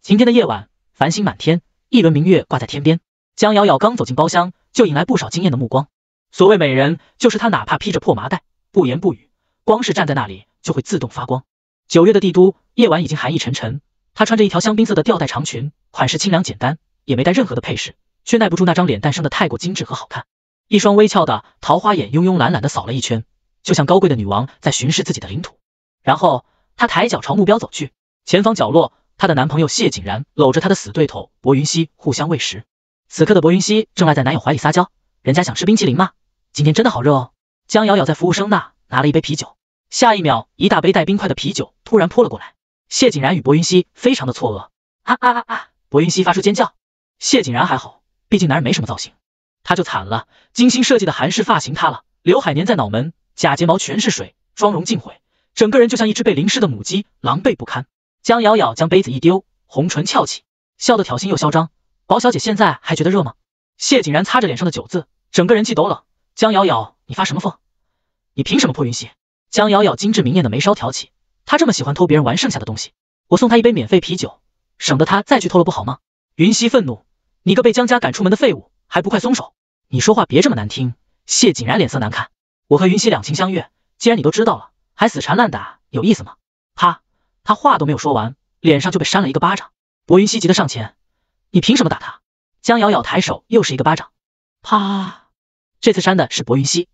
晴天的夜晚，繁星满天，一轮明月挂在天边。江瑶瑶刚走进包厢，就引来不少惊艳的目光。所谓美人，就是她哪怕披着破麻袋，不言不语，光是站在那里就会自动发光。9月的帝都，夜晚已经寒意沉沉。她穿着一条香槟色的吊带长裙，款式清凉简单，也没带任何的配饰，却耐不住那张脸诞生的太过精致和好看。一双微翘的桃花眼慵慵懒懒地扫了一圈，就像高贵的女王在巡视自己的领土。然后她抬脚朝目标走去，前方角落，她的男朋友谢景然搂着她的死对头薄云溪互相喂食。此刻的薄云溪正赖在男友怀里撒娇，人家想吃冰淇淋吗？今天真的好热哦。江瑶瑶在服务生那拿了一杯啤酒，下一秒一大杯带冰块的啤酒突然泼了过来。谢景然与薄云溪非常的错愕，薄云溪发出尖叫。谢景然还好，毕竟男人没什么造型，他就惨了，精心设计的韩式发型塌了，刘海粘在脑门，假睫毛全是水，妆容尽毁，整个人就像一只被淋湿的母鸡，狼狈不堪。江瑶瑶将杯子一丢，红唇翘起，笑得挑衅又嚣张。薄小姐现在还觉得热吗？谢景然擦着脸上的酒渍，整个人气抖冷。江瑶瑶，你发什么疯？你凭什么泼云溪？江瑶瑶精致明艳的眉梢挑起，她这么喜欢偷别人玩剩下的东西，我送她一杯免费啤酒，省得她再去偷了不好吗？云溪愤怒，你个被江家赶出门的废物，还不快松手！你说话别这么难听。谢景然脸色难看，我和云溪两情相悦，既然你都知道了，还死缠烂打，有意思吗？啪！他话都没有说完，脸上就被扇了一个巴掌。薄云溪急得上前，你凭什么打他？江瑶瑶抬手又是一个巴掌，啪！这次扇的是薄云溪，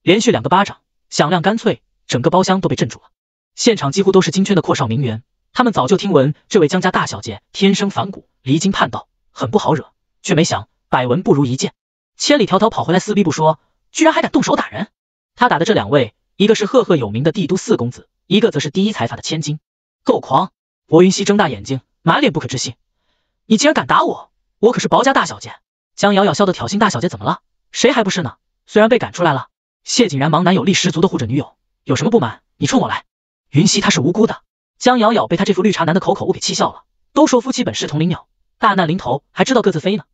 连续2个巴掌，响亮干脆，整个包厢都被镇住了。现场几乎都是金圈的阔少名媛，他们早就听闻这位江家大小姐天生反骨，离经叛道，很不好惹，却没想百闻不如一见，千里迢迢跑回来撕逼不说，居然还敢动手打人。他打的这2位，一个是赫赫有名的帝都4公子，一个则是第一财阀的千金，够狂！薄云溪睁大眼睛，满脸不可置信，你竟然敢打我，我可是薄家大小姐。江瑶瑶笑得挑衅，大小姐怎么了？谁还不是呢？虽然被赶出来了，谢景然忙男友力十足的护着女友，有什么不满你冲我来。云溪她是无辜的。江瑶瑶被他这副绿茶男的口口误给气笑了，都说夫妻本是同林鸟，大难临头还知道各自飞呢，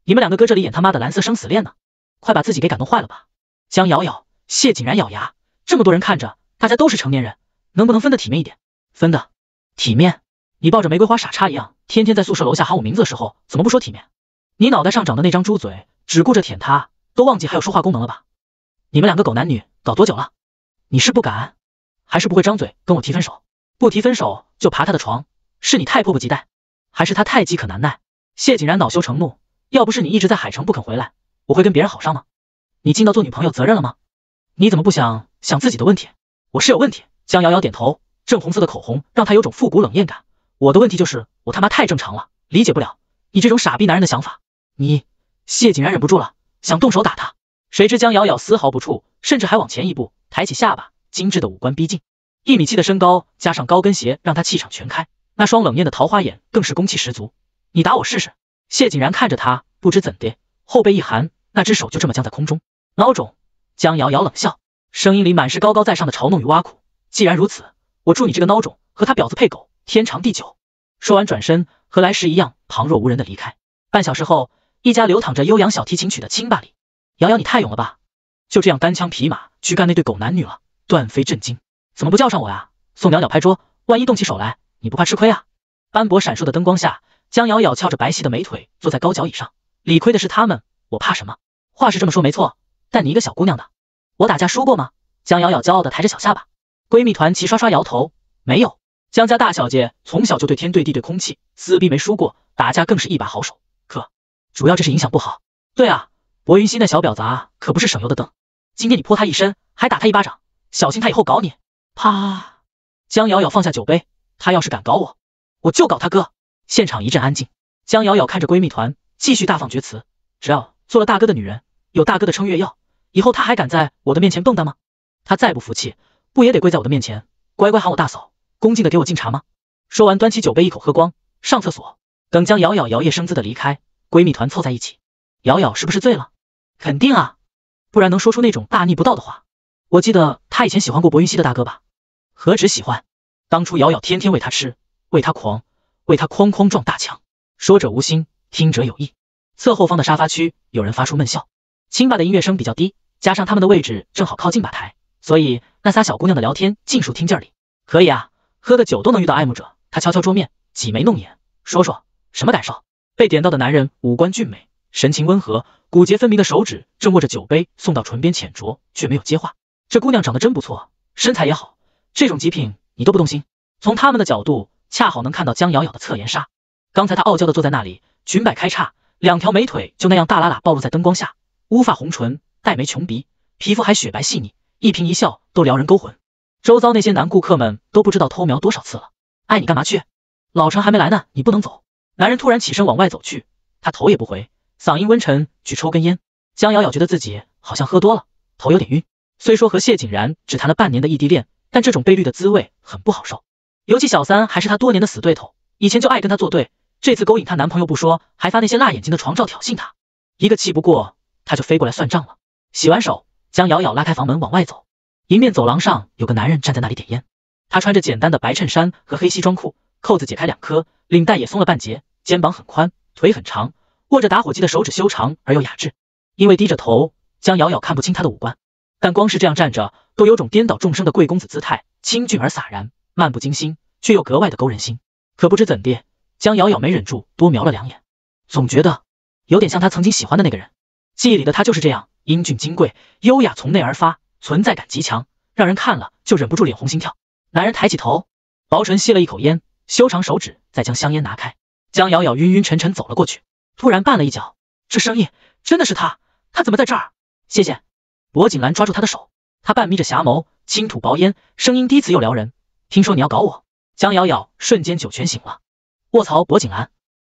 你们2个搁这里演他妈的蓝色生死恋呢，快把自己给感动坏了吧。江瑶瑶，谢景然咬牙，这么多人看着，大家都是成年人，能不能分得体面一点？分的体面？你抱着玫瑰花傻叉一样，天天在宿舍楼下喊我名字的时候，怎么不说体面？你脑袋上长的那张猪嘴，只顾着舔它，都忘记还有说话功能了吧？你们2个狗男女搞多久了？你是不敢，还是不会张嘴跟我提分手？不提分手就爬他的床，是你太迫不及待，还是他太饥渴难耐？谢景然恼羞成怒，要不是你一直在海城不肯回来，我会跟别人好上吗？你尽到做女朋友责任了吗？你怎么不想自己的问题？我是有问题。江瑶瑶点头，正红色的口红让她有种复古冷艳感。我的问题就是我他妈太正常了，理解不了你这种傻逼男人的想法。你……谢景然忍不住了，想动手打他，谁知江瑶瑶丝毫不怵，甚至还往前一步，抬起下巴，精致的五官逼近，1.7米的身高加上高跟鞋让她气场全开，那双冷艳的桃花眼更是攻气十足。你打我试试。谢景然看着他，不知怎的，后背一寒，那只手就这么僵在空中。孬种！江瑶瑶冷笑，声音里满是高高在上的嘲弄与挖苦。既然如此，我祝你这个孬种和他婊子配狗，天长地久。说完转身和来时一样旁若无人的离开。半小时后，一家流淌着悠扬小提琴曲的清吧里，瑶瑶你太勇了吧，就这样单枪匹马去干那对狗男女了。段飞震惊，怎么不叫上我呀？宋袅袅拍桌，万一动起手来，你不怕吃亏啊？斑驳闪烁的灯光下，江瑶瑶翘着白皙的美腿坐在高脚椅上，理亏的是他们，我怕什么？话是这么说没错，但你一个小姑娘的，我打架输过吗？江瑶瑶骄傲的抬着小下巴。闺蜜团齐刷刷摇头，没有。江家大小姐从小就对天对地对空气，撕逼没输过，打架更是一把好手，可主要这是影响不好。对啊，薄云溪那小婊子啊，可不是省油的灯，今天你泼她一身，还打她一巴掌，小心她以后搞你。啪！江瑶瑶放下酒杯，她要是敢搞我，我就搞他哥。现场一阵安静。江瑶瑶看着闺蜜团，继续大放厥词，只要做了大哥的女人，有大哥的撑月药，以后她还敢在我的面前蹦跶吗？她再不服气，不也得跪在我的面前，乖乖喊我大嫂，恭敬的给我敬茶吗？说完端起酒杯一口喝光，上厕所。等江瑶瑶摇曳生姿的离开，闺蜜团凑在一起，瑶瑶是不是醉了？肯定啊，不然能说出那种大逆不道的话。我记得她以前喜欢过薄云溪的大哥吧？何止喜欢，当初瑶瑶天天喂他吃，喂他狂，为他哐哐撞大墙。说者无心，听者有意。侧后方的沙发区有人发出闷笑。清吧的音乐声比较低，加上他们的位置正好靠近吧台，所以那仨小姑娘的聊天尽数听劲里。可以啊，喝个酒都能遇到爱慕者。他敲敲桌面，挤眉弄眼，说说什么感受？被点到的男人五官俊美，神情温和，骨节分明的手指正握着酒杯送到唇边浅酌，却没有接话。这姑娘长得真不错，身材也好，这种极品你都不动心？从他们的角度，恰好能看到江瑶瑶的侧颜纱。刚才她傲娇的坐在那里，裙摆开叉，两条美腿就那样大喇喇暴露在灯光下，乌发红唇，黛眉琼鼻，皮肤还雪白细腻，一颦一笑都撩人勾魂。周遭那些男顾客们都不知道偷瞄多少次了。爱你干嘛去？老陈还没来呢，你不能走。男人突然起身往外走去，他头也不回，嗓音温沉，去抽根烟。江瑶瑶觉得自己好像喝多了，头有点晕。虽说和谢景然只谈了半年的异地恋，但这种被绿的滋味很不好受。尤其小三还是她多年的死对头，以前就爱跟她作对，这次勾引她男朋友不说，还发那些辣眼睛的床照挑衅她，一个气不过，她就飞过来算账了。洗完手，江瑶瑶拉开房门往外走，迎面走廊上有个男人站在那里点烟。他穿着简单的白衬衫和黑西装裤，扣子解开2颗，领带也松了半截，肩膀很宽，腿很长，握着打火机的手指修长而又雅致。因为低着头，江瑶瑶看不清他的五官，但光是这样站着，都有种颠倒众生的贵公子姿态，清俊而洒然，漫不经心，却又格外的勾人心。可不知怎地，江瑶瑶没忍住多瞄了2眼，总觉得有点像他曾经喜欢的那个人。记忆里的他就是这样，英俊金贵，优雅从内而发，存在感极强，让人看了就忍不住脸红心跳。男人抬起头，薄唇吸了一口烟，修长手指再将香烟拿开。江瑶瑶晕晕沉沉走了过去，突然绊了一脚，这声音真的是他怎么在这儿？谢谢。柏景兰抓住他的手，他半眯着霞眸，轻吐薄烟，声音低磁又撩人。听说你要搞我？江瑶瑶瞬间酒全醒了。卧槽，柏景兰，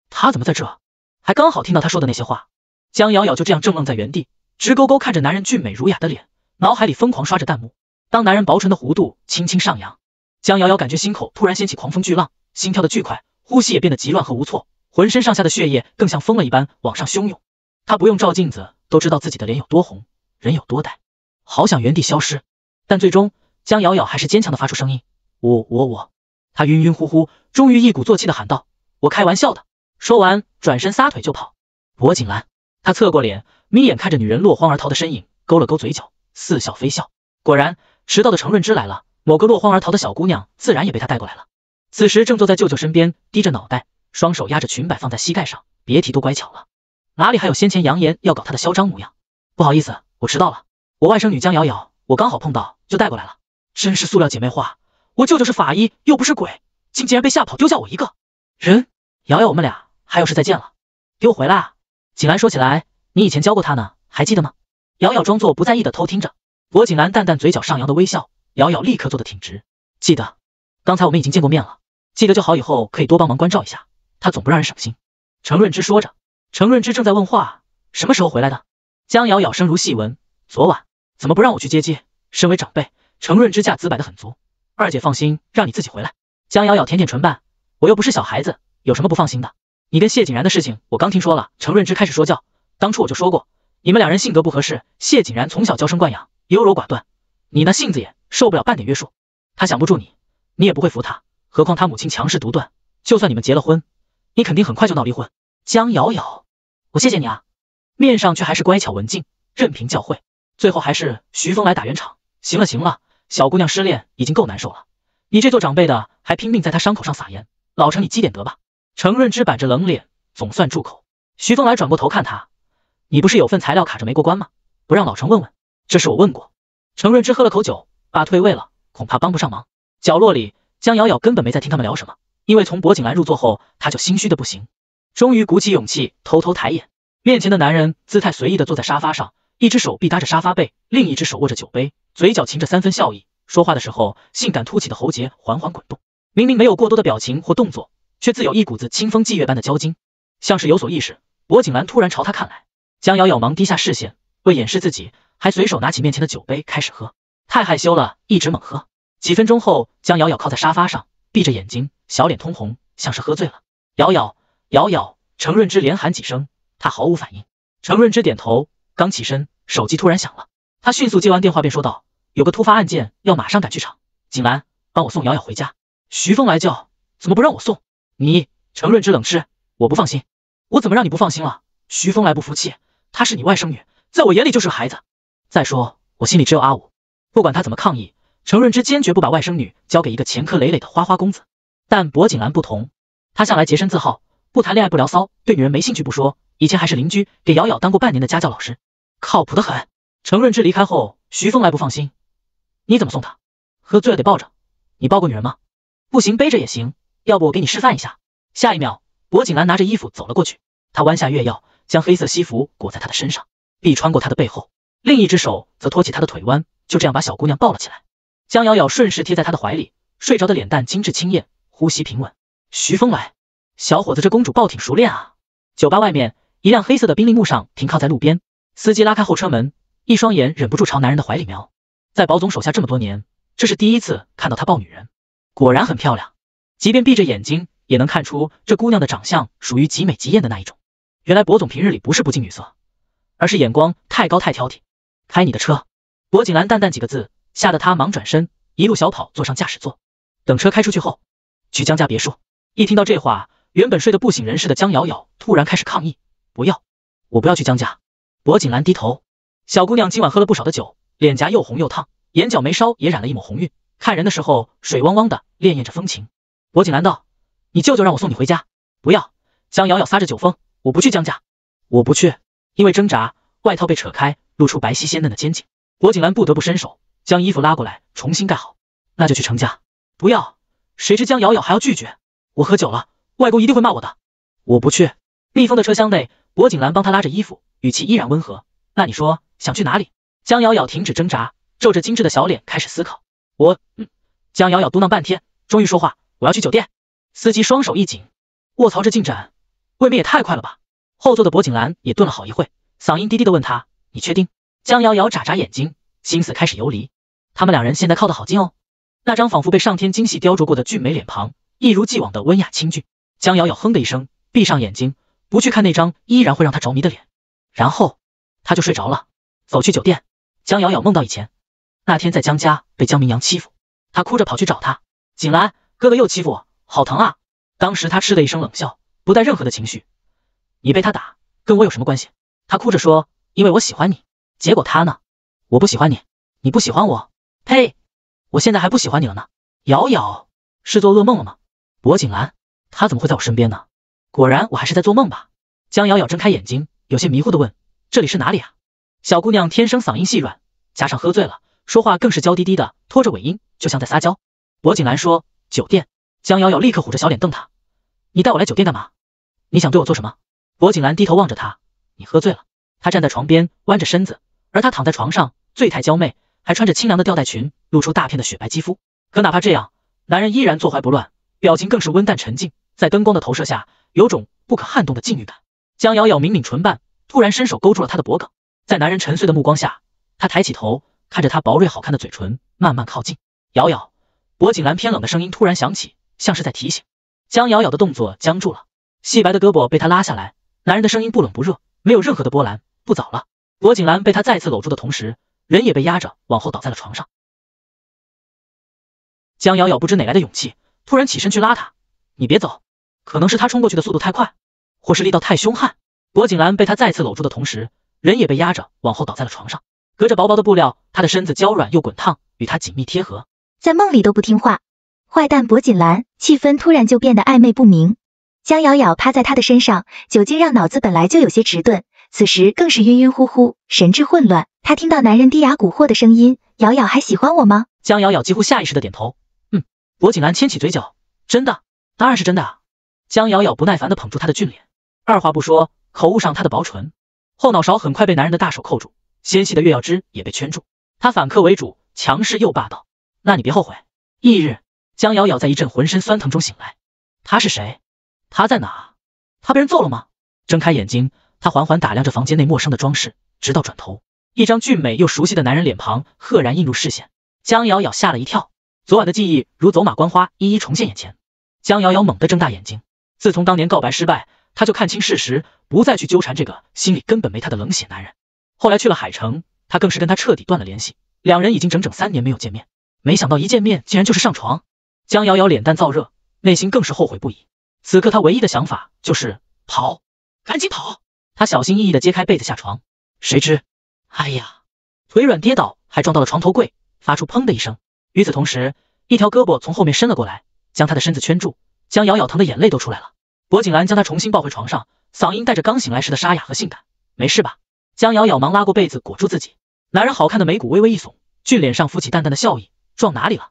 他怎么在这？还刚好听到他说的那些话。江瑶瑶就这样怔愣在原地，直勾勾看着男人俊美儒雅的脸，脑海里疯狂刷着弹幕。当男人薄唇的弧度轻轻上扬，江瑶瑶感觉心口突然掀起狂风巨浪，心跳的巨快，呼吸也变得急乱和无措，浑身上下的血液更像疯了一般往上汹涌。她不用照镜子都知道自己的脸有多红，人有多呆，好想原地消失。但最终江瑶瑶还是坚强的发出声音，我。她晕晕乎乎，终于一鼓作气的喊道，我开玩笑的。说完转身撒腿就跑。柏景兰，她侧过脸，眯眼看着女人落荒而逃的身影，勾了勾嘴角，似笑非笑。果然迟到的程润之来了，某个落荒而逃的小姑娘自然也被他带过来了。此时正坐在舅舅身边，低着脑袋，双手压着裙摆放在膝盖上，别提多乖巧了，哪里还有先前扬言要搞他的嚣张模样。不好意思，我迟到了，我外甥女江瑶瑶，我刚好碰到就带过来了。真是塑料姐妹花，我舅舅是法医又不是鬼，竟然被吓跑，丢下我一个人。瑶瑶，我们俩还有事再见了。给我回来啊！景兰说起来，你以前教过他呢，还记得吗？瑶瑶装作不在意的偷听着。柏景兰淡淡嘴角上扬的微笑，瑶瑶立刻坐得挺直。记得，刚才我们已经见过面了，记得就好，以后可以多帮忙关照一下，他总不让人省心。程润之说着，程润之正在问话，什么时候回来的？江瑶瑶声如细纹，昨晚。怎么不让我去接机？身为长辈，程润之架子摆得很足。二姐放心，让你自己回来。江瑶瑶舔舔唇瓣，我又不是小孩子，有什么不放心的？你跟谢景然的事情我刚听说了。程润之开始说教，当初我就说过，你们2人性格不合适，谢景然从小娇生惯养，优柔寡断，你那性子也受不了半点约束，他想不住你，你也不会服他，何况他母亲强势独断，就算你们结了婚，你肯定很快就闹离婚。江瑶瑶，我谢谢你啊，面上却还是乖巧文静，任凭教诲。最后还是徐峰来打圆场，行了，小姑娘失恋已经够难受了，你这做长辈的还拼命在她伤口上撒盐，老程你积点德吧。程润之板着冷脸，总算住口。徐峰来转过头看他，你不是有份材料卡着没过关吗？不让老程问问？这事我问过。程润之喝了口酒，爸退位了，恐怕帮不上忙。角落里，江瑶瑶根本没在听他们聊什么，因为从柏景兰入座后，她就心虚的不行。终于鼓起勇气，偷偷抬眼，面前的男人姿态随意的坐在沙发上，一只手臂搭着沙发背，另一只手握着酒杯，嘴角噙着3分笑意。说话的时候，性感凸起的喉结缓缓滚动，明明没有过多的表情或动作，却自有一股子清风霁月般的娇矜，像是有所意识。柏景兰突然朝他看来，江瑶瑶忙低下视线，为掩饰自己，还随手拿起面前的酒杯开始喝。太害羞了，一直猛喝。几分钟后，江瑶瑶靠在沙发上，闭着眼睛，小脸通红，像是喝醉了。瑶瑶，程润之连喊几声，他毫无反应。程润之点头，刚起身，手机突然响了，他迅速接完电话便说道，有个突发案件，要马上赶去场，景兰，帮我送瑶瑶回家。徐峰来叫，怎么不让我送？你，程润之冷嗤，我不放心。我怎么让你不放心了？徐峰来不服气，她是你外甥女，在我眼里就是个孩子。再说，我心里只有阿武，不管他怎么抗议，程润之坚决不把外甥女交给一个前科累累的花花公子。但柏景兰不同，他向来洁身自好，不谈恋爱不聊骚，对女人没兴趣不说，以前还是邻居，给瑶瑶当过半年的家教老师，靠谱得很。程润之离开后，徐峰来不放心，你怎么送他？喝醉了得抱着，你抱过女人吗？不行背着也行，要不我给你示范一下。下一秒，薄景兰拿着衣服走了过去，她弯下月腰，将黑色西服裹在她的身上，臂穿过她的背后，另一只手则托起她的腿弯，就这样把小姑娘抱了起来。江瑶瑶顺势贴在她的怀里，睡着的脸蛋精致清艳，呼吸平稳。徐峰来，小伙子这公主抱挺熟练啊。酒吧外面，一辆黑色的宾利慕尚停靠在路边，司机拉开后车门，一双眼忍不住朝男人的怀里瞄。在保总手下这么多年，这是第一次看到他抱女人，果然很漂亮，即便闭着眼睛也能看出这姑娘的长相属于极美极艳的那一种。原来薄总平日里不是不近女色，而是眼光太高太挑剔。开你的车。薄景兰淡淡几个字，吓得他忙转身，一路小跑坐上驾驶座。等车开出去后，去江家别墅。一听到这话，原本睡得不省人事的江瑶瑶突然开始抗议，不要，我不要去江家。薄景兰低头，小姑娘今晚喝了不少的酒，脸颊又红又烫，眼角眉梢也染了一抹红晕，看人的时候水汪汪的，潋滟着风情。薄景兰道，你舅舅让我送你回家。不要。江瑶瑶撒着酒疯，我不去江家。我不去。因为挣扎，外套被扯开，露出白皙鲜嫩的肩颈。薄景兰不得不伸手将衣服拉过来重新盖好。那就去程家。不要。谁知江瑶瑶还要拒绝，我喝酒了，外公一定会骂我的。我不去。密封的车厢内，薄景兰帮他拉着衣服，语气依然温和。那你说想去哪里？江瑶瑶停止挣扎，皱着精致的小脸开始思考。江瑶瑶嘟囔半天，终于说话，我要去酒店。司机双手一紧，卧槽，这进展未免也太快了吧。后座的薄景兰也顿了好一会，嗓音低低的问他，你确定？江瑶瑶眨眨眼睛，心思开始游离。他们两人现在靠得好近哦，那张仿佛被上天精细雕琢过的俊美脸庞，一如既往的温雅清俊。江瑶瑶哼的一声，闭上眼睛，不去看那张依然会让她着迷的脸，然后她就睡着了。走去酒店，江瑶瑶梦到以前那天在江家被江明阳欺负，她哭着跑去找他，景兰，哥哥又欺负我，好疼啊。当时她嗤的一声冷笑，不带任何的情绪，你被他打跟我有什么关系？她哭着说，因为我喜欢你。结果他呢？我不喜欢你，你不喜欢我？呸，我现在还不喜欢你了呢。瑶瑶是做噩梦了吗？薄景兰，他怎么会在我身边呢？果然我还是在做梦吧。江瑶瑶睁开眼睛，有些迷糊的问，这里是哪里啊？小姑娘天生嗓音细软，加上喝醉了，说话更是娇滴滴的，拖着尾音，就像在撒娇。薄景兰说，酒店。江瑶瑶立刻虎着小脸瞪他，你带我来酒店干嘛？你想对我做什么？薄景兰低头望着他，你喝醉了。他站在床边弯着身子，而他躺在床上醉态娇媚，还穿着清凉的吊带裙，露出大片的雪白肌肤。可哪怕这样，男人依然坐怀不乱，表情更是温淡沉静，在灯光的投射下，有种不可撼动的禁欲感。江瑶瑶抿抿唇瓣，突然伸手勾住了他的脖颈，在男人沉睡的目光下，他抬起头，看着他薄瑞好看的嘴唇，慢慢靠近。瑶瑶，薄景兰偏冷的声音突然响起，像是在提醒。江瑶瑶的动作僵住了，细白的胳膊被他拉下来，男人的声音不冷不热，没有任何的波澜。不早了。薄景兰被他再次搂住的同时，人也被压着往后倒在了床上。江瑶瑶不知哪来的勇气，突然起身去拉他，你别走。可能是他冲过去的速度太快，或是力道太凶悍。薄景兰被他再次搂住的同时，人也被压着往后倒在了床上。隔着薄薄的布料，他的身子娇软又滚烫，与他紧密贴合。在梦里都不听话，坏蛋薄景兰，气氛突然就变得暧昧不明。江瑶瑶趴在他的身上，酒精让脑子本来就有些迟钝，此时更是晕晕乎乎，神志混乱。他听到男人低哑蛊惑的声音，瑶瑶还喜欢我吗？江瑶瑶几乎下意识的点头，薄景兰牵起嘴角，真的，当然是真的啊。江瑶瑶不耐烦的捧住他的俊脸，二话不说，口误上他的薄唇，后脑勺很快被男人的大手扣住，纤细的月曜枝也被圈住。他反客为主，强势又霸道。那你别后悔。翌日，江瑶瑶在一阵浑身酸疼中醒来。他是谁？他在哪？他被人揍了吗？睁开眼睛，他缓缓打量着房间内陌生的装饰，直到转头，一张俊美又熟悉的男人脸庞赫然映入视线。江瑶瑶吓了一跳，昨晚的记忆如走马观花，一一重现眼前。江瑶瑶猛地睁大眼睛，自从当年告白失败，她就看清事实，不再去纠缠这个心里根本没她的冷血男人。后来去了海城，她更是跟他彻底断了联系，两人已经整整3年没有见面，没想到一见面竟然就是上床。江瑶瑶脸蛋燥热，内心更是后悔不已。此刻她唯一的想法就是跑，赶紧跑。她小心翼翼地揭开被子下床，谁知哎呀，腿软跌倒，还撞到了床头柜，发出砰的一声。与此同时，一条胳膊从后面伸了过来，将她的身子圈住，江瑶瑶疼的眼泪都出来了。柏景兰将她重新抱回床上，嗓音带着刚醒来时的沙哑和性感。没事吧？江瑶瑶忙拉过被子裹住自己。男人好看的眉骨微微一耸，俊脸上浮起淡淡的笑意。撞哪里了？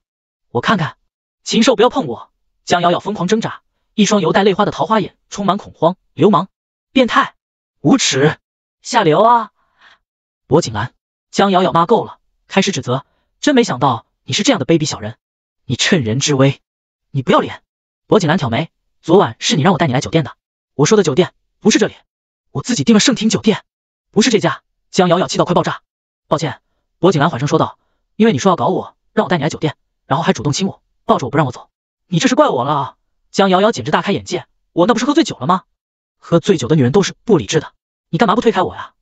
我看看。禽兽不要碰我！江瑶瑶疯狂挣扎，一双犹带泪花的桃花眼充满恐慌。流氓！变态！无耻！下流啊！柏景兰，江瑶瑶骂够了，开始指责。真没想到你是这样的卑鄙小人，你趁人之危，你不要脸！柏景兰挑眉，昨晚是你让我带你来酒店的。我说的酒店不是这里，我自己订了盛庭酒店，不是这家。江瑶瑶气到快爆炸。抱歉，柏景兰缓声说道，因为你说要搞我，让我带你来酒店，然后还主动亲我，抱着我不让我走，你这是怪我了啊！江瑶瑶简直大开眼界，我那不是喝醉酒了吗？喝醉酒的女人都是不理智的，你干嘛不推开我呀？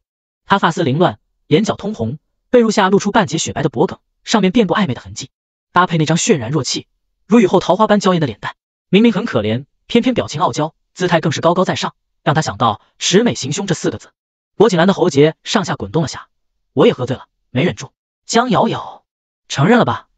她发丝凌乱，眼角通红，被褥下露出半截雪白的脖颈，上面遍布暧昧的痕迹，搭配那张渲然若气，如雨后桃花般娇艳的脸蛋，明明很可怜，偏偏表情傲娇，姿态更是高高在上，让他想到魑美行凶这4个字。柏景兰的喉结上下滚动了下，我也喝醉了，没忍住。江瑶瑶，承认了吧？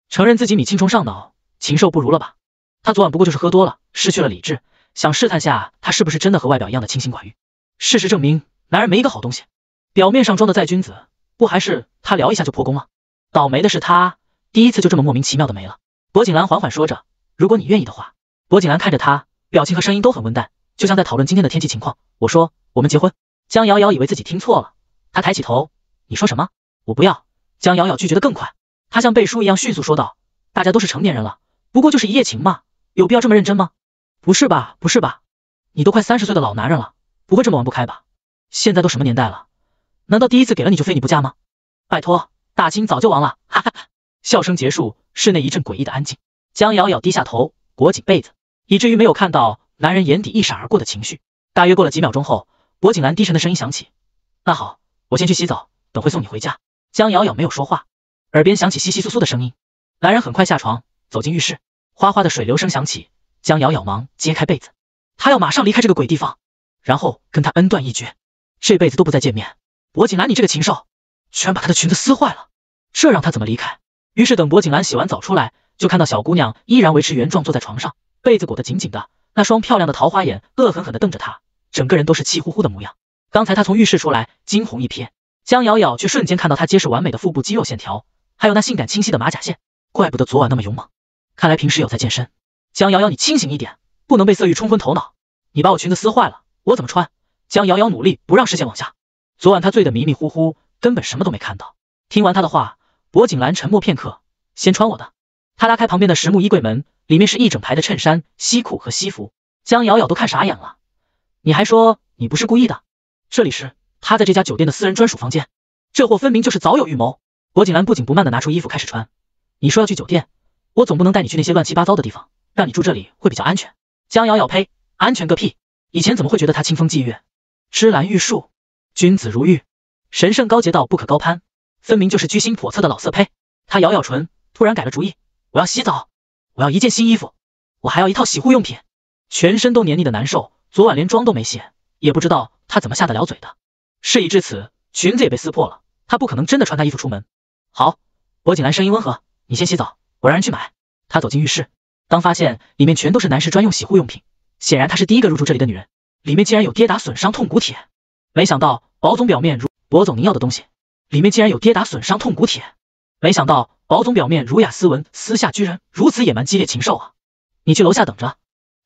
承认自己米青虫上脑，禽兽不如了吧？他昨晚不过就是喝多了，失去了理智，想试探下他是不是真的和外表一样的清心寡欲。事实证明，男人没一个好东西，表面上装的再君子，不还是他聊一下就破功了？倒霉的是他，第一次就这么莫名其妙的没了。柏景兰缓缓说着，如果你愿意的话。柏景兰看着他，表情和声音都很温淡，就像在讨论今天的天气情况。我说，我们结婚。江瑶瑶以为自己听错了，她抬起头，你说什么？我不要。江瑶瑶拒绝的更快，她像背书一样迅速说道，大家都是成年人了，不过就是一夜情嘛，有必要这么认真吗？不是吧，不是吧，你都快30岁的老男人了，不会这么玩不开吧？现在都什么年代了，难道第一次给了你就非你不嫁吗？拜托，大清早就亡了，哈哈哈！笑声结束，室内一阵诡异的安静。江瑶瑶低下头，裹紧被子，以至于没有看到男人眼底一闪而过的情绪。大约过了几秒钟后，柏景兰低沉的声音响起，那好，我先去洗澡，等会送你回家。江瑶瑶没有说话，耳边响起窸窸窣窣的声音。男人很快下床，走进浴室，哗哗的水流声响起，江瑶瑶忙揭开被子，他要马上离开这个鬼地方，然后跟他恩断义绝，这辈子都不再见面。柏景兰，你这个禽兽，居然把她的裙子撕坏了，这让她怎么离开？于是等柏景兰洗完澡出来，就看到小姑娘依然维持原状坐在床上，被子裹得紧紧的，那双漂亮的桃花眼恶狠狠地瞪着她，整个人都是气呼呼的模样。刚才她从浴室出来，惊鸿一瞥，江瑶瑶却瞬间看到她结实完美的腹部肌肉线条，还有那性感清晰的马甲线，怪不得昨晚那么勇猛，看来平时有在健身。江瑶瑶，你清醒一点，不能被色欲冲昏头脑，你把我裙子撕坏了，我怎么穿？江瑶瑶努力不让视线往下，昨晚她醉得迷迷糊糊，根本什么都没看到。听完她的话，柏景兰沉默片刻，先穿我的。她拉开旁边的实木衣柜门，里面是一整排的衬衫、西裤和西服。江瑶瑶都看傻眼了，你还说你不是故意的？这里是她在这家酒店的私人专属房间，这货分明就是早有预谋。柏景兰不紧不慢地拿出衣服开始穿。你说要去酒店，我总不能带你去那些乱七八糟的地方，让你住这里会比较安全。江瑶瑶呸，安全个屁！以前怎么会觉得他清风霁月、芝兰玉树、君子如玉，神圣高洁到不可高攀，分明就是居心叵测的老色胚。他咬咬唇，突然改了主意，我要洗澡，我要一件新衣服，我还要一套洗护用品。全身都黏腻的难受，昨晚连妆都没卸，也不知道他怎么下得了嘴的。事已至此，裙子也被撕破了，他不可能真的穿他衣服出门。好，柏景兰声音温和，你先洗澡，我让人去买。他走进浴室，当发现里面全都是男士专用洗护用品，显然她是第一个入住这里的女人，里面竟然有跌打损伤痛骨铁。没想到保总表面如柏总您要的东西，里面竟然有跌打损伤痛骨铁。没想到保总表面儒雅斯文，私下居然如此野蛮激烈禽兽啊！你去楼下等着。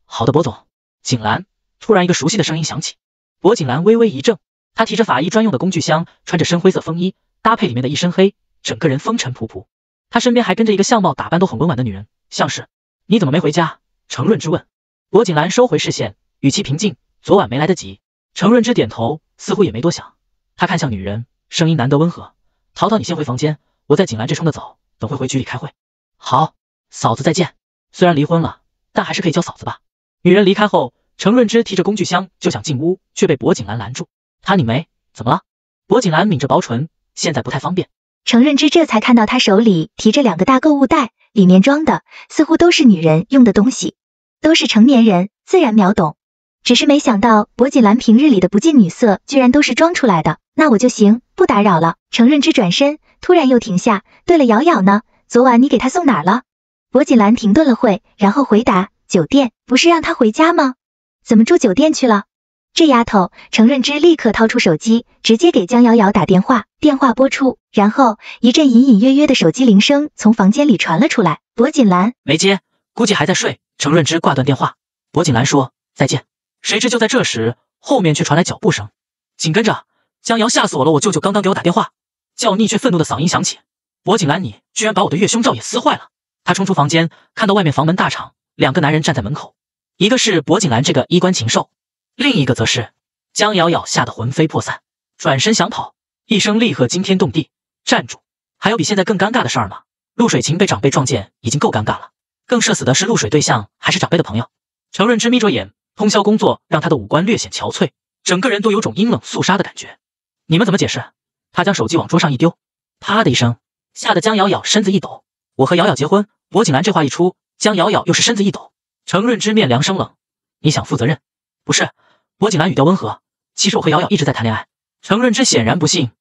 好的，柏总。景兰，突然一个熟悉的声音响起，柏景兰微微一怔，她提着法医专用的工具箱，穿着深灰色风衣，搭配里面的一身黑，整个人风尘仆仆。她身边还跟着一个相貌打扮都很温婉的女人，像是你怎么没回家？程润之问。柏景兰收回视线，语气平静，昨晚没来得及。程润之点头，似乎也没多想，他看向女人，声音难得温和，淘淘你先回房间，我在景兰这冲的澡，等会回局里开会。好，嫂子再见。虽然离婚了，但还是可以叫嫂子吧。女人离开后，程润之提着工具箱就想进屋，却被柏景兰拦住。他拧眉，怎么了？柏景兰抿着薄唇，现在不太方便。程润之这才看到他手里提着2个大购物袋，里面装的似乎都是女人用的东西，都是成年人，自然秒懂。只是没想到柏景兰平日里的不近女色居然都是装出来的，那我就行，不打扰了。程润之转身，突然又停下，对了，瑶瑶呢？昨晚你给她送哪儿了？柏景兰停顿了会，然后回答，酒店不是让她回家吗？怎么住酒店去了？这丫头，程润之立刻掏出手机，直接给江瑶瑶打电话。电话拨出，然后一阵隐隐约约的手机铃声从房间里传了出来。薄锦兰没接，估计还在睡。程润之挂断电话，薄锦兰说再见。谁知就在这时，后面却传来脚步声，紧跟着江瑶吓死我了！我舅舅刚刚给我打电话。较逆却愤怒的嗓音响起，薄锦兰，你居然把我的月胸罩也撕坏了！他冲出房间，看到外面房门大敞，2个男人站在门口，一个是薄锦兰这个衣冠禽兽，另一个则是江瑶瑶，吓得魂飞魄散，转身想跑，一声厉喝惊天动地，站住！还有比现在更尴尬的事儿吗？陆水晴被长辈撞见已经够尴尬了，更社死的是陆水对象还是长辈的朋友。程润之眯着眼，通宵工作让他的五官略显憔悴，整个人都有种阴冷肃杀的感觉。你们怎么解释？他将手机往桌上一丢，啪的一声，吓得江瑶瑶身子一抖。我和瑶瑶结婚。薄锦兰这话一出，江瑶瑶又是身子一抖。程润之面凉生冷，你想负责任？不是。薄锦兰语调温和，其实我和瑶瑶一直在谈恋爱。程润之显然不信。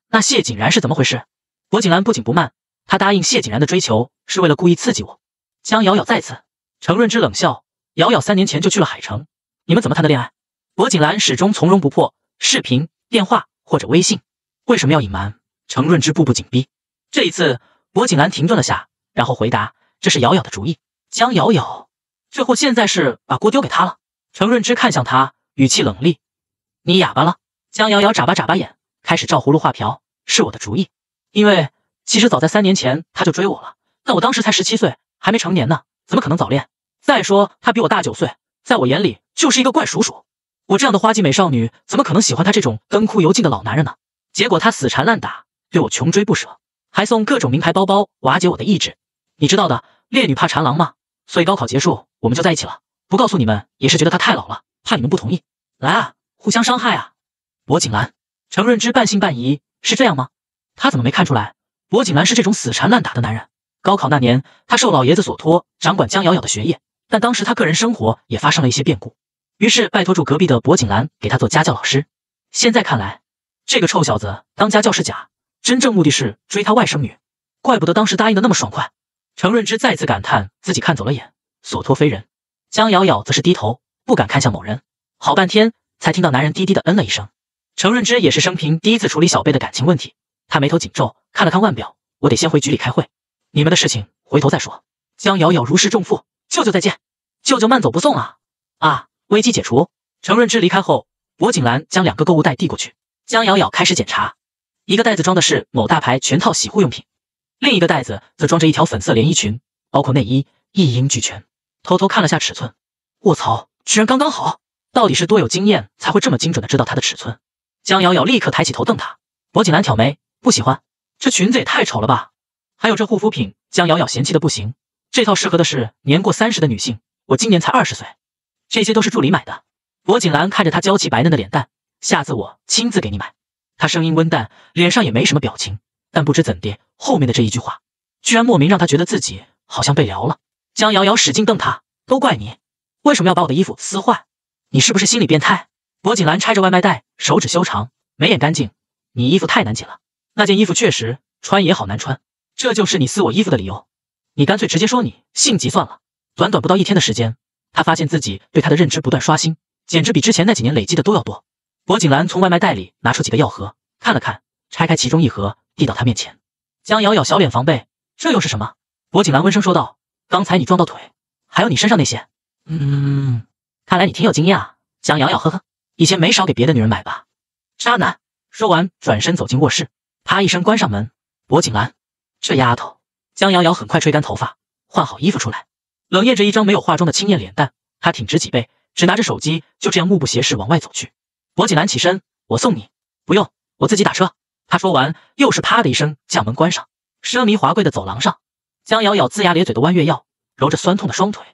那谢景然是怎么回事？薄锦兰不紧不慢，他答应谢景然的追求是为了故意刺激我。江瑶瑶再次。程润之冷笑，瑶瑶3年前就去了海城，你们怎么谈的恋爱？薄锦兰始终从容不迫，视频、电话或者微信，为什么要隐瞒？程润之步步紧逼。这一次薄锦兰停顿了下，然后回答，这是瑶瑶的主意。江瑶瑶，这货现在是把锅丢给他了。程润之看向他，语气冷厉，你哑巴了？江瑶瑶眨巴眨巴眼，开始照葫芦画瓢，是我的主意。因为其实早在3年前他就追我了，但我当时才17岁，还没成年呢，怎么可能早恋？再说他比我大9岁，在我眼里就是一个怪叔叔。我这样的花季美少女怎么可能喜欢他这种灯枯油尽的老男人呢？结果他死缠烂打，对我穷追不舍，还送各种名牌包包瓦解我的意志。你知道的，烈女怕缠郎吗？所以高考结束我们就在一起了。不告诉你们也是觉得他太老了，怕你们不同意。来啊，互相伤害啊！薄锦兰，程润之半信半疑，是这样吗？他怎么没看出来薄锦兰是这种死缠烂打的男人？高考那年，他受老爷子所托，掌管江瑶瑶的学业，但当时他个人生活也发生了一些变故，于是拜托住隔壁的薄锦兰给他做家教老师。现在看来，这个臭小子当家教是假，真正目的是追他外甥女，怪不得当时答应的那么爽快。程润之再次感叹自己看走了眼，所托非人。江瑶瑶则是低头不敢看向某人，好半天才听到男人低低的嗯了一声。程润之也是生平第一次处理小辈的感情问题，他眉头紧皱，看了看腕表，我得先回局里开会，你们的事情回头再说。江瑶瑶如释重负，舅舅再见。舅舅慢走不送啊。啊，危机解除。程润之离开后，薄锦兰将2个购物袋递过去，江瑶瑶开始检查，一个袋子装的是某大牌全套洗护用品，另一个袋子则装着一条粉色连衣裙，包括内衣，一应俱全。偷偷看了下尺寸，卧槽，居然刚刚好！到底是多有经验才会这么精准的知道它的尺寸？江瑶瑶立刻抬起头瞪他。薄锦兰挑眉，不喜欢，这裙子也太丑了吧！还有这护肤品，江瑶瑶嫌弃的不行，这套适合的是年过30的女性，我今年才20岁，这些都是助理买的。薄锦兰看着他娇气白嫩的脸蛋，下次我亲自给你买。他声音温淡，脸上也没什么表情，但不知怎地，后面的这一句话居然莫名让他觉得自己好像被撩了。江瑶瑶使劲瞪他，都怪你，为什么要把我的衣服撕坏？你是不是心理变态？薄锦兰拆着外卖袋，手指修长，眉眼干净，你衣服太难解了，那件衣服确实穿也好难穿，这就是你撕我衣服的理由。你干脆直接说你性急算了。短短不到1天的时间，他发现自己对他的认知不断刷新，简直比之前那几年累积的都要多。薄锦兰从外卖袋里拿出几个药盒，看了看，拆开其中一盒，递到他面前。江瑶瑶小脸防备，这又是什么？薄锦兰温声说道，刚才你撞到腿，还有你身上那些。看来你挺有经验啊。江瑶瑶呵呵，以前没少给别的女人买吧。渣男。说完转身走进卧室，啪一声关上门。薄锦兰，这丫头。江瑶瑶很快吹干头发，换好衣服出来，冷艳着一张没有化妆的清艳脸蛋，她挺直脊背，只拿着手机，就这样目不斜视往外走去。薄锦兰起身，我送你。不用，我自己打车。他说完又是啪的一声将门关上。奢靡华贵的走廊上，江瑶瑶龇牙咧嘴的弯月腰，揉着酸痛的双腿。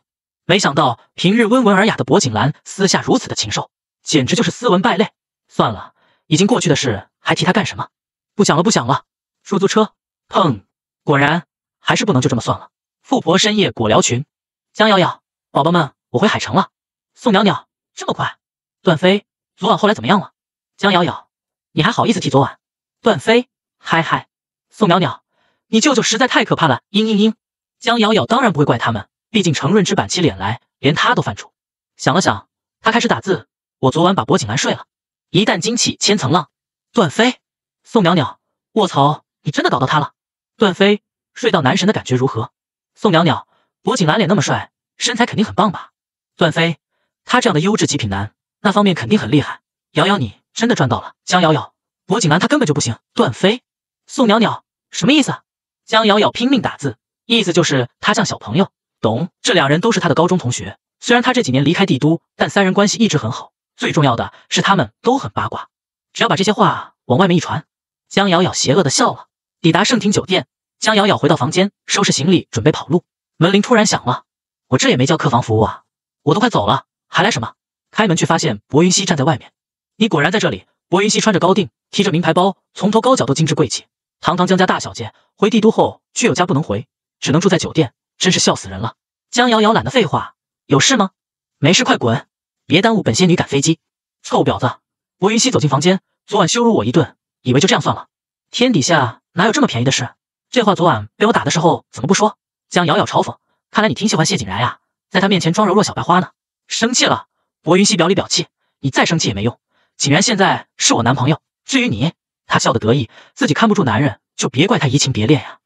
没想到平日温文尔雅的薄锦兰私下如此的禽兽，简直就是斯文败类。算了，已经过去的事还提他干什么？不想了不想了。出租车，砰！果然还是不能就这么算了。富婆深夜果聊群，江瑶瑶，宝宝们，我回海城了。宋袅袅，这么快？段飞，昨晚后来怎么样了？江瑶瑶，你还好意思提昨晚？段飞，嗨嗨。宋袅袅，你舅舅实在太可怕了，嘤嘤嘤。江瑶瑶当然不会怪他们，毕竟程润之板起脸来，连他都犯怵。想了想，他开始打字：我昨晚把薄锦兰睡了，一旦惊起千层浪。段飞，宋袅袅，卧槽，你真的搞到他了？段飞，睡到男神的感觉如何？宋袅袅，薄锦兰脸那么帅，身材肯定很棒吧？段飞，他这样的优质极品男，那方面肯定很厉害。瑶瑶你真的赚到了。江瑶瑶，薄锦兰他根本就不行。段飞，宋袅袅，什么意思啊？江瑶瑶拼命打字，意思就是他像小朋友，懂？这两人都是他的高中同学，虽然他这几年离开帝都，但三人关系一直很好。最重要的是他们都很八卦，只要把这些话往外面一传。江瑶瑶邪恶的笑了。抵达盛庭酒店，江瑶瑶回到房间，收拾行李准备跑路。门铃突然响了，我这也没叫客房服务啊，我都快走了，还来什么？开门却发现薄云溪站在外面。你果然在这里。薄云溪穿着高定，提着名牌包，从头高脚都精致贵气，堂堂江家大小姐，回帝都后却有家不能回，只能住在酒店，真是笑死人了。江瑶瑶懒得废话，有事吗？没事，快滚，别耽误本仙女赶飞机。臭婊子！薄云溪走进房间，昨晚羞辱我一顿，以为就这样算了？天底下哪有这么便宜的事？这话昨晚被我打的时候怎么不说？江瑶瑶嘲讽，看来你挺喜欢谢景然呀，在他面前装柔弱小白花呢。生气了？薄云溪表里表气，你再生气也没用，景然现在是我男朋友，至于你，他笑得得意，自己看不住男人，就别怪他移情别恋呀。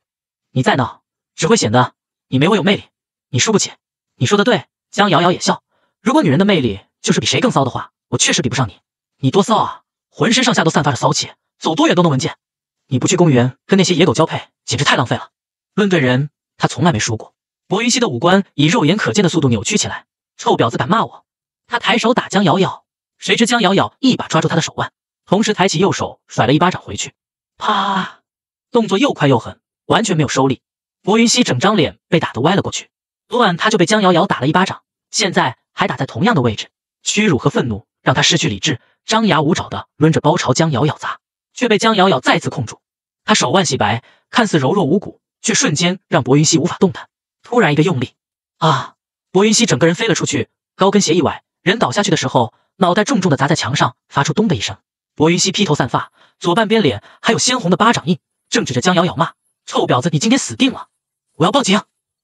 你再闹，只会显得你没我有魅力，你输不起。你说的对。江瑶瑶也笑，如果女人的魅力就是比谁更骚的话，我确实比不上你。你多骚啊，浑身上下都散发着骚气，走多远都能闻见。你不去公园跟那些野狗交配，简直太浪费了。论对人，他从来没输过。薄云溪的五官以肉眼可见的速度扭曲起来，臭婊子敢骂我？他抬手打江瑶瑶，谁知江瑶瑶一把抓住他的手腕，同时抬起右手甩了一巴掌回去，啪！动作又快又狠，完全没有收力。薄云溪整张脸被打得歪了过去。昨晚他就被江瑶瑶打了一巴掌，现在还打在同样的位置，屈辱和愤怒让他失去理智，张牙舞爪的抡着包朝江瑶瑶砸，却被江瑶瑶再次控住。他手腕细白，看似柔弱无骨，却瞬间让薄云溪无法动弹。突然一个用力，啊！薄云溪整个人飞了出去，高跟鞋一崴，人倒下去的时候，脑袋重重的砸在墙上，发出咚的一声。薄云溪披头散发，左半边脸还有鲜红的巴掌印，正指着江瑶瑶骂：臭婊子，你今天死定了！我要报警，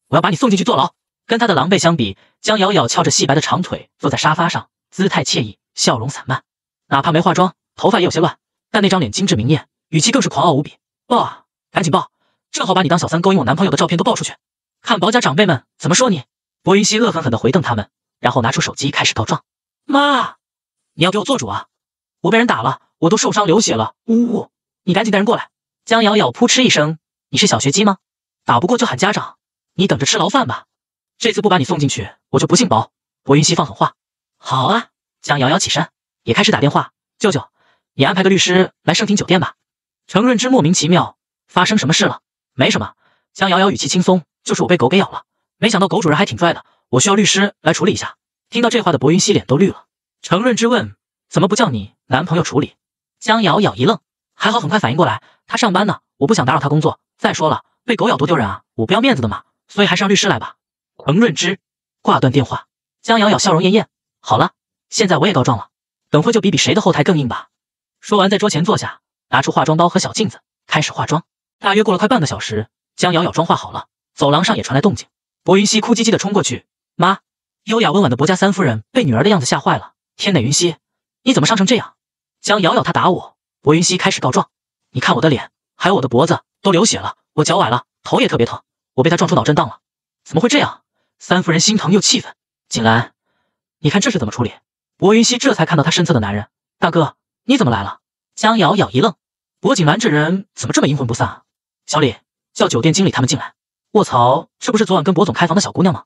我要把你送进去坐牢。跟他的狼狈相比，江瑶瑶翘着细白的长腿坐在沙发上，姿态惬意，笑容散漫，哪怕没化妆，头发也有些乱，但那张脸精致明艳，语气更是狂傲无比。报啊，赶紧报，正好把你当小三勾引我男朋友的照片都爆出去，看薄家长辈们怎么说你。薄云溪恶狠狠地回瞪他们，然后拿出手机开始告状。妈，你要给我做主啊，我被人打了，我都受伤流血了，呜呜，你赶紧带人过来。江瑶瑶扑哧一声，你是小学鸡吗？打不过就喊家长，你等着吃牢饭吧。这次不把你送进去，我就不姓薄。薄云溪放狠话。好啊，江瑶瑶起身，也开始打电话。舅舅，你安排个律师来盛庭酒店吧。程润之莫名其妙，发生什么事了？没什么。江瑶瑶语气轻松，就是我被狗给咬了，没想到狗主人还挺拽的，我需要律师来处理一下。听到这话的薄云溪脸都绿了。程润之问，怎么不叫你男朋友处理？江瑶瑶一愣，还好很快反应过来，他上班呢，我不想打扰他工作。再说了，被狗咬多丢人啊，我不要面子的嘛，所以还是让律师来吧。程润之挂断电话。江瑶瑶笑容艳艳，好了，现在我也告状了，等会就比谁的后台更硬吧。说完在桌前坐下，拿出化妆包和小镜子，开始化妆。大约过了快半个小时，江瑶瑶妆化好了，走廊上也传来动静。薄云溪哭唧唧的冲过去，妈，优雅温婉的薄家三夫人被女儿的样子吓坏了。天哪，云溪，你怎么伤成这样？江瑶瑶她打我。薄云溪开始告状，你看我的脸，还有我的脖子都流血了，我脚崴了，头也特别疼，我被他撞出脑震荡了。怎么会这样？三夫人心疼又气愤。锦兰，你看这是怎么处理？薄云溪这才看到他身侧的男人。大哥，你怎么来了？江瑶瑶一愣，薄锦兰这人怎么这么阴魂不散啊？小李，叫酒店经理他们进来。卧槽，这不是昨晚跟薄总开房的小姑娘吗？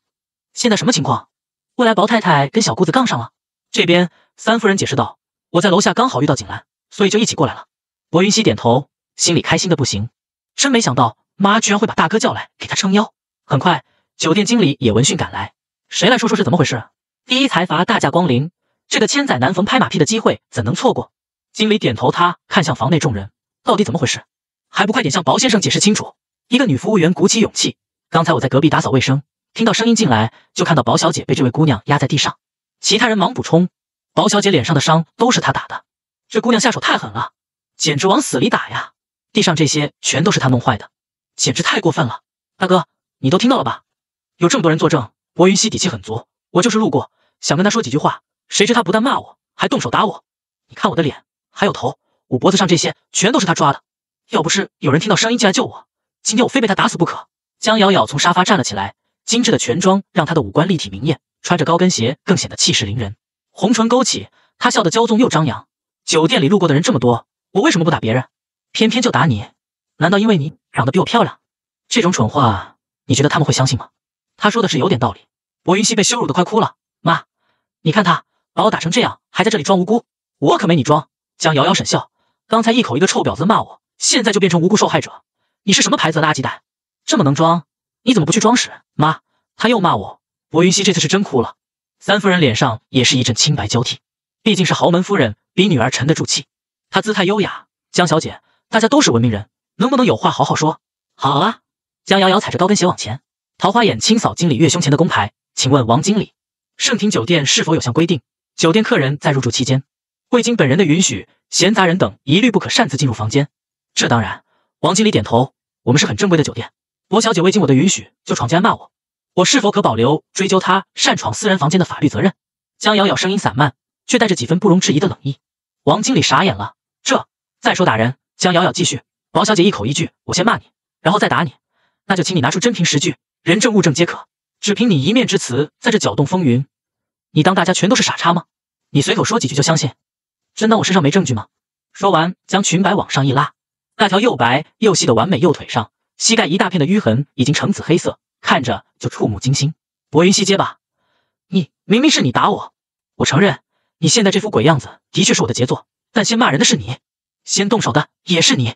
现在什么情况？未来薄太太跟小姑子杠上了。这边三夫人解释道，我在楼下刚好遇到锦兰，所以就一起过来了。薄云溪点头，心里开心的不行，真没想到妈居然会把大哥叫来给他撑腰。很快酒店经理也闻讯赶来，谁来说说是怎么回事？第一财阀大驾光临，这个千载难逢拍马屁的机会怎能错过？经理点头，他看向房内众人，到底怎么回事？还不快点向薄先生解释清楚？一个女服务员鼓起勇气，刚才我在隔壁打扫卫生，听到声音进来，就看到薄小姐被这位姑娘压在地上，其他人忙补充，薄小姐脸上的伤都是她打的，这姑娘下手太狠了，简直往死里打呀，地上这些全都是她弄坏的，简直太过分了。大哥，你都听到了吧？有这么多人作证，薄云溪底气很足，我就是路过，想跟他说几句话，谁知他不但骂我，还动手打我。你看我的脸，还有头，我脖子上这些全都是他抓的。要不是有人听到声音进来救我，今天我非被他打死不可。江瑶瑶从沙发站了起来，精致的全妆让她的五官立体明艳，穿着高跟鞋更显得气势凌人，红唇勾起，她笑得骄纵又张扬。酒店里路过的人这么多，我为什么不打别人，偏偏就打你？难道因为你长得比我漂亮？这种蠢话，你觉得他们会相信吗？他说的是有点道理。薄云溪被羞辱得快哭了，妈，你看他把我打成这样，还在这里装无辜，我可没你装。江瑶瑶沈笑，刚才一口一个臭婊子骂我，现在就变成无辜受害者，你是什么牌子的垃圾袋？这么能装，你怎么不去装屎？妈，他又骂我。薄云溪这次是真哭了，三夫人脸上也是一阵青白交替，毕竟是豪门夫人，比女儿沉得住气。她姿态优雅，江小姐，大家都是文明人，能不能有话好好说？好啊。江瑶瑶踩着高跟鞋往前，桃花眼清扫经理月胸前的工牌，请问王经理，盛庭酒店是否有项规定，酒店客人在入住期间，未经本人的允许，闲杂人等一律不可擅自进入房间。这当然。王经理点头，我们是很正规的酒店。薄小姐未经我的允许就闯进来骂我，我是否可保留追究她擅闯私人房间的法律责任？江瑶瑶声音散漫，却带着几分不容置疑的冷意。王经理傻眼了，再说打人。江瑶瑶继续，薄小姐一口一句，我先骂你，然后再打你，那就请你拿出真凭实据，人证物证皆可。只凭你一面之词，在这搅动风云，你当大家全都是傻叉吗？你随口说几句就相信，真当我身上没证据吗？说完，将裙摆往上一拉，那条又白又细的完美右腿上，膝盖一大片的淤痕已经呈紫黑色，看着就触目惊心。薄云溪结巴，你明明是你打我，我承认你现在这副鬼样子的确是我的杰作，但先骂人的是你，先动手的也是你，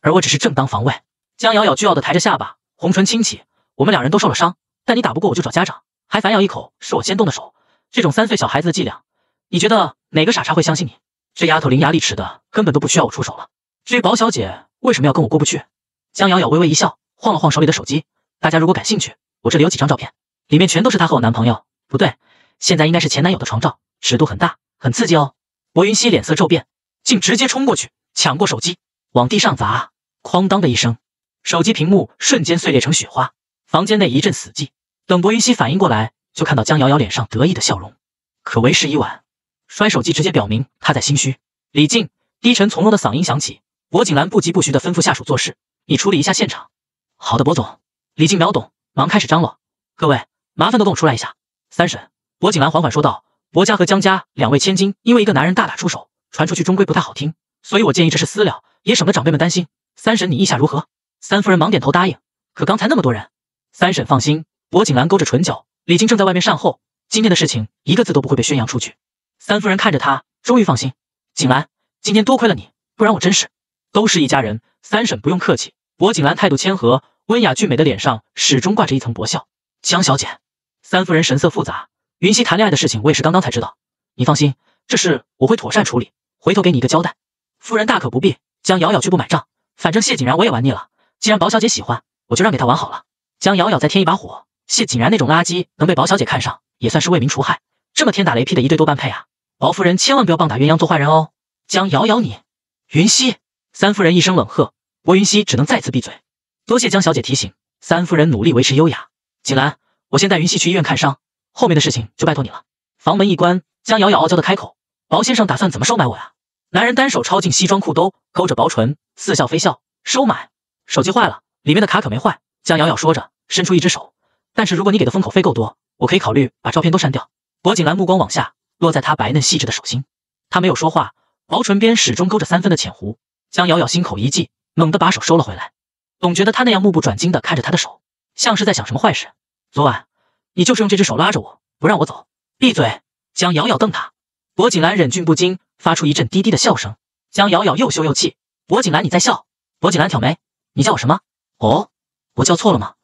而我只是正当防卫。江瑶瑶倨傲的抬着下巴，红唇轻启，我们两人都受了伤，但你打不过我就找家长，还反咬一口是我先动的手，这种3岁小孩子的伎俩，你觉得哪个傻叉会相信你？这丫头伶牙俐齿的，根本都不需要我出手了。至于薄小姐为什么要跟我过不去，江瑶瑶微微一笑，晃了晃手里的手机，大家如果感兴趣，我这里有几张照片，里面全都是她和我男朋友，不对，现在应该是前男友的床照，尺度很大，很刺激哦。薄云溪脸色骤变，竟直接冲过去抢过手机，往地上砸，哐当的一声，手机屏幕瞬间碎裂成雪花，房间内一阵死寂。等薄云溪反应过来，就看到江瑶瑶脸上得意的笑容，可为时已晚，摔手机直接表明她在心虚。李靖低沉从容的嗓音响起，薄景兰不疾不徐地吩咐下属做事，你处理一下现场。好的，薄总。李靖秒懂，忙开始张罗，各位麻烦都跟我出来一下。三审。薄景兰缓缓说道，薄家和江家2位千金因为一个男人大打出手，传出去终归不太好听，所以我建议这是私了，也省得长辈们担心。三审你意下如何？三夫人忙点头答应，可刚才那么多人。三审放心。薄景兰勾着唇角，李靖正在外面善后，今天的事情一个字都不会被宣扬出去。三夫人看着他，终于放心。景兰，今天多亏了你，不然我真是。都是一家人，三审不用客气。薄景兰态度谦和，温雅俊美的脸上始终挂着一层薄笑。江小姐，三夫人神色复杂，云溪谈恋爱的事情我也是刚刚才知道，你放心，这事我会妥善处理，回头给你一个交代。夫人大可不必。江瑶瑶却不买账，反正谢景然我也玩腻了，既然薄小姐喜欢，我就让给她玩好了。江瑶瑶再添一把火，谢景然那种垃圾能被薄小姐看上，也算是为民除害，这么天打雷劈的一对多般配啊！薄夫人千万不要棒打鸳鸯做坏人哦。江瑶瑶你，云溪。三夫人一声冷喝，薄云溪只能再次闭嘴。多谢江小姐提醒，三夫人努力维持优雅。景兰，我先带云溪去医院看伤，后面的事情就拜托你了。房门一关，江瑶瑶傲娇的开口，薄先生打算怎么收买我呀？男人单手抄进西装裤兜，勾着薄唇，似笑非笑，收买？手机坏了，里面的卡可没坏。江瑶瑶说着，伸出一只手，但是如果你给的封口费够多，我可以考虑把照片都删掉。薄景兰目光往下，落在她白嫩细致的手心，她没有说话，薄唇边始终勾着3分的浅弧。江瑶瑶心口一悸，猛地把手收了回来，总觉得他那样目不转睛地看着她的手，像是在想什么坏事。昨晚你就是用这只手拉着我，不让我走。闭嘴！江瑶瑶瞪他。薄景兰忍俊不禁，发出一阵低低的笑声。江瑶瑶又羞又气，薄景兰你在笑？薄景兰挑眉，你叫我什么？哦，我叫错了吗？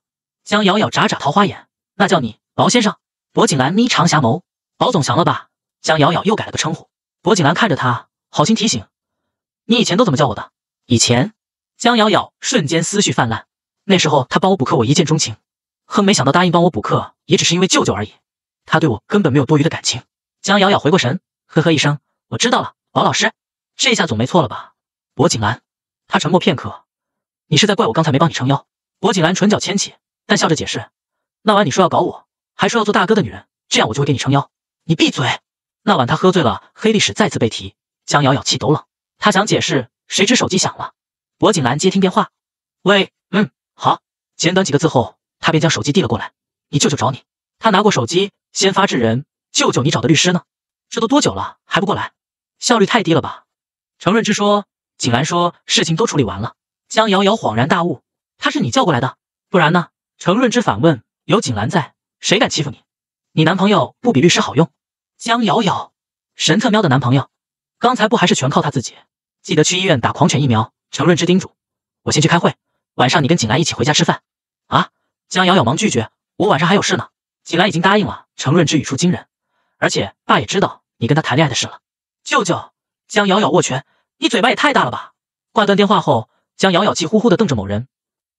江瑶瑶眨眨桃花眼，那叫你薄先生。薄景兰眯长霞眸，薄总降了吧？江瑶瑶又改了个称呼。薄景兰看着他，好心提醒，你以前都怎么叫我的？以前？江瑶瑶瞬间思绪泛滥，那时候他帮我补课，我一见钟情，哼，没想到答应帮我补课也只是因为舅舅而已，他对我根本没有多余的感情。江瑶瑶回过神，呵呵一声，我知道了，薄老师，这下总没错了吧？薄景兰，他沉默片刻，你是在怪我刚才没帮你撑腰？薄景兰唇角牵起，但笑着解释，那晚你说要搞我，还说要做大哥的女人，这样我就会给你撑腰。你闭嘴！那晚他喝醉了，黑历史再次被提，江瑶瑶气都冷。他想解释，谁知手机响了。柏景兰接听电话，喂，好。简短几个字后，他便将手机递了过来。你舅舅找你。他拿过手机，先发制人，舅舅，你找的律师呢？这都多久了，还不过来？效率太低了吧？程润之说。景兰说事情都处理完了。江瑶瑶恍然大悟，他是你叫过来的？不然呢？程润之反问。有景兰在，谁敢欺负你？你男朋友不比律师好用。江瑶瑶，神特喵的男朋友，刚才不还是全靠他自己？记得去医院打狂犬疫苗。程润之叮嘱。我先去开会，晚上你跟景兰一起回家吃饭。啊？江瑶瑶忙拒绝，我晚上还有事呢。景兰已经答应了。程润之语出惊人，而且爸也知道你跟他谈恋爱的事了。舅舅！江瑶瑶握拳，你嘴巴也太大了吧！挂断电话后，江瑶瑶气呼呼地瞪着某人，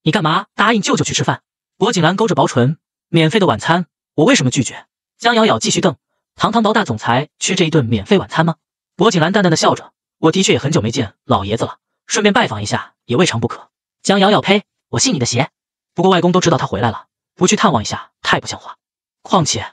你干嘛答应舅舅去吃饭？柏景兰勾着薄唇，免费的晚餐，我为什么拒绝？江瑶瑶继续瞪，堂堂包大总裁缺这一顿免费晚餐吗？柏景兰淡淡的笑着，我的确也很久没见老爷子了，顺便拜访一下也未尝不可。江瑶瑶呸，我信你的邪。不过外公都知道他回来了，不去探望一下太不像话。况且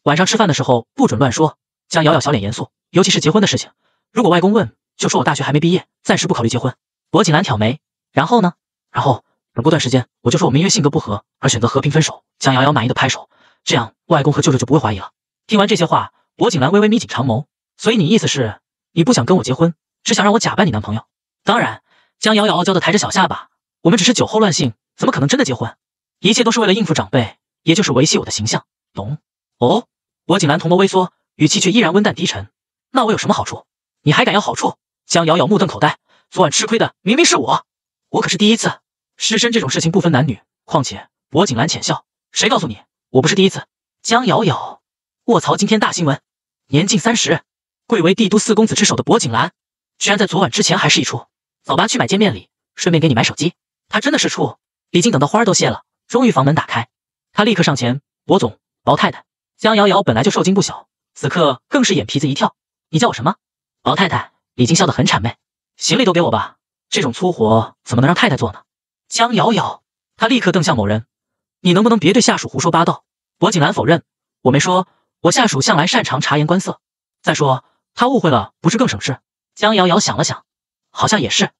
晚上吃饭的时候不准乱说。江瑶瑶小脸严肃，尤其是结婚的事情，如果外公问，就说我大学还没毕业，暂时不考虑结婚。柏景兰挑眉，然后呢？然后等过段时间我就说我们因为性格不合而选择和平分手。江瑶瑶满意的拍手，这样外公和舅舅就不会怀疑了。听完这些话，柏景兰微微眯紧长眸，所以你意思是你不想跟我结婚，只想让我假扮你男朋友？当然。江瑶瑶傲娇的抬着小下巴，我们只是酒后乱性，怎么可能真的结婚？一切都是为了应付长辈，也就是维系我的形象，懂？哦。柏景兰瞳眸微缩，语气却依然温淡低沉。那我有什么好处？你还敢要好处？江瑶瑶目瞪口呆，昨晚吃亏的明明是我可是第一次。失身这种事情不分男女，况且柏景兰浅笑，谁告诉你我不是第一次？江瑶瑶，卧槽，今天大新闻，年近30，贵为帝都4公子之首的柏景兰，居然在昨晚之前还是一处。走吧，去买见面礼，顺便给你买手机。他真的是处。李静等到花儿都谢了，终于房门打开，他立刻上前，柏总，薄太太。江瑶瑶本来就受惊不小，此刻更是眼皮子一跳，你叫我什么？薄太太。李静笑得很谄媚，行李都给我吧，这种粗活怎么能让太太做呢？江瑶瑶，他立刻瞪向某人，你能不能别对下属胡说八道？柏景兰否认，我没说，我下属向来擅长察言观色，再说他误会了不是更省事？江瑶瑶想了想，好像也是，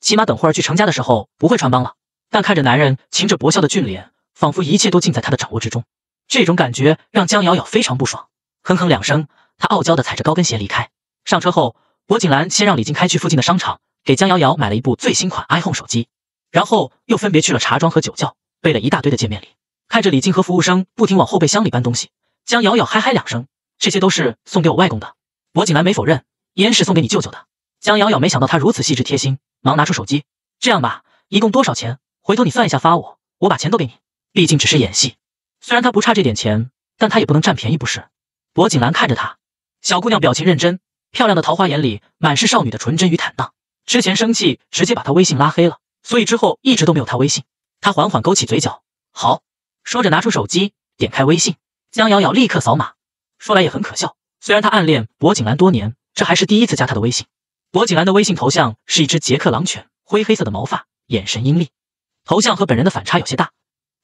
起码等会儿去程家的时候不会穿帮了。但看着男人噙着薄笑的俊脸，仿佛一切都尽在他的掌握之中，这种感觉让江瑶瑶非常不爽，哼哼两声，她傲娇地踩着高跟鞋离开。上车后，柏景兰先让李静开去附近的商场，给江瑶瑶买了一部最新款 iPhone 手机，然后又分别去了茶庄和酒窖，备了一大堆的见面礼。看着李静和服务生不停往后备箱里搬东西，江瑶瑶嗨嗨两声，这些都是送给我外公的。柏景兰没否认，烟是送给你舅舅的。江瑶瑶没想到他如此细致贴心，忙拿出手机，这样吧，一共多少钱？回头你算一下发我，我把钱都给你。毕竟只是演戏，虽然他不差这点钱，但他也不能占便宜不是？柏景兰看着他，小姑娘表情认真，漂亮的桃花眼里满是少女的纯真与坦荡。之前生气直接把他微信拉黑了，所以之后一直都没有他微信。他缓缓勾起嘴角，好，说着拿出手机，点开微信。江瑶瑶立刻扫码，说来也很可笑，虽然他暗恋柏景兰多年，这还是第一次加他的微信。柏景兰的微信头像是一只捷克狼犬，灰黑色的毛发，眼神阴厉，头像和本人的反差有些大。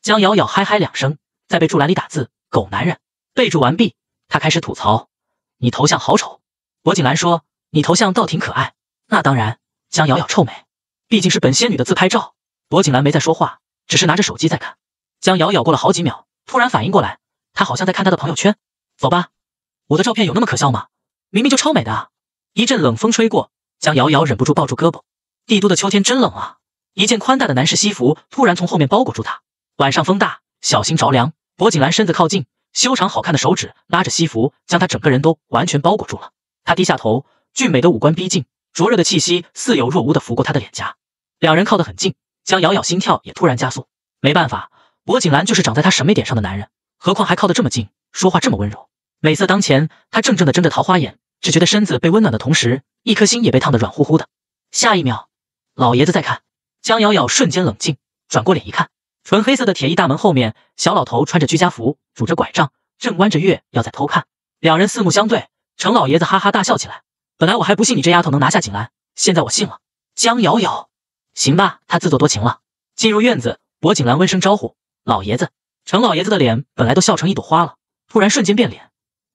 江瑶瑶嗨嗨两声，在备注栏里打字狗男人。备注完毕，他开始吐槽，你头像好丑。柏景兰说，你头像倒挺可爱。那当然。江瑶瑶臭美，毕竟是本仙女的自拍照。柏景兰没再说话，只是拿着手机在看。江瑶瑶过了好几秒，突然反应过来，她好像在看她的朋友圈。走吧，我的照片有那么可笑吗？明明就超美的啊。一阵冷风吹过，江瑶瑶忍不住抱住胳膊。帝都的秋天真冷啊！一件宽大的男士西服突然从后面包裹住她。晚上风大，小心着凉。柏景兰身子靠近，修长好看的手指拉着西服，将她整个人都完全包裹住了。她低下头，俊美的五官逼近，灼热的气息似有若无地拂过她的脸颊。两人靠得很近，江瑶瑶心跳也突然加速。没办法，柏景兰就是长在她审美点上的男人，何况还靠得这么近，说话这么温柔。美色当前，她怔怔地睁着桃花眼，只觉得身子被温暖的同时，一颗心也被烫得软乎乎的。下一秒，老爷子在看。江瑶瑶瞬间冷静，转过脸一看，纯黑色的铁艺大门后面，小老头穿着居家服，拄着拐杖，正弯着月要在偷看。两人四目相对，程老爷子哈哈大笑起来。本来我还不信你这丫头能拿下景兰，现在我信了。江瑶瑶，行吧，她自作多情了。进入院子，柏景兰温声招呼老爷子。程老爷子的脸本来都笑成一朵花了，突然瞬间变脸，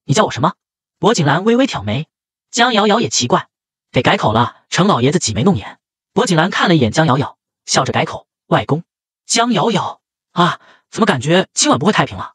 你叫我什么？薄锦兰微微挑眉，江瑶瑶也奇怪，得改口了，程老爷子挤眉弄眼。薄锦兰看了一眼江瑶瑶，笑着改口，外公。江瑶瑶啊，怎么感觉今晚不会太平了？